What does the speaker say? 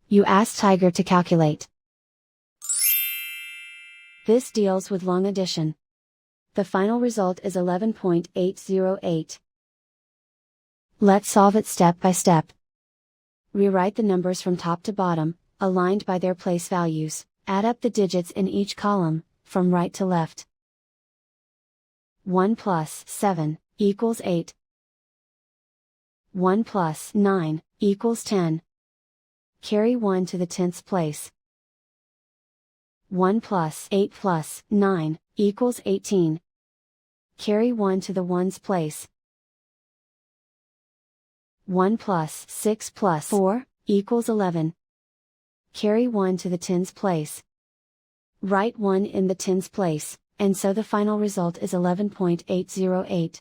You ask Tiger to calculate. This deals with long addition. The final result is 11.808. Let's solve it step by step. Rewrite the numbers from top to bottom, aligned by their place values. Add up the digits in each column, from right to left. 1 plus 7 equals 8. 1 plus 9 equals 10. Carry 1 to the tenths place. 1 plus 8 plus 9 equals 18. Carry 1 to the ones place. 1 plus 6 plus 4 equals 11. Carry 1 to the tens place. Write 1 in the tens place, and so the final result is 11.808.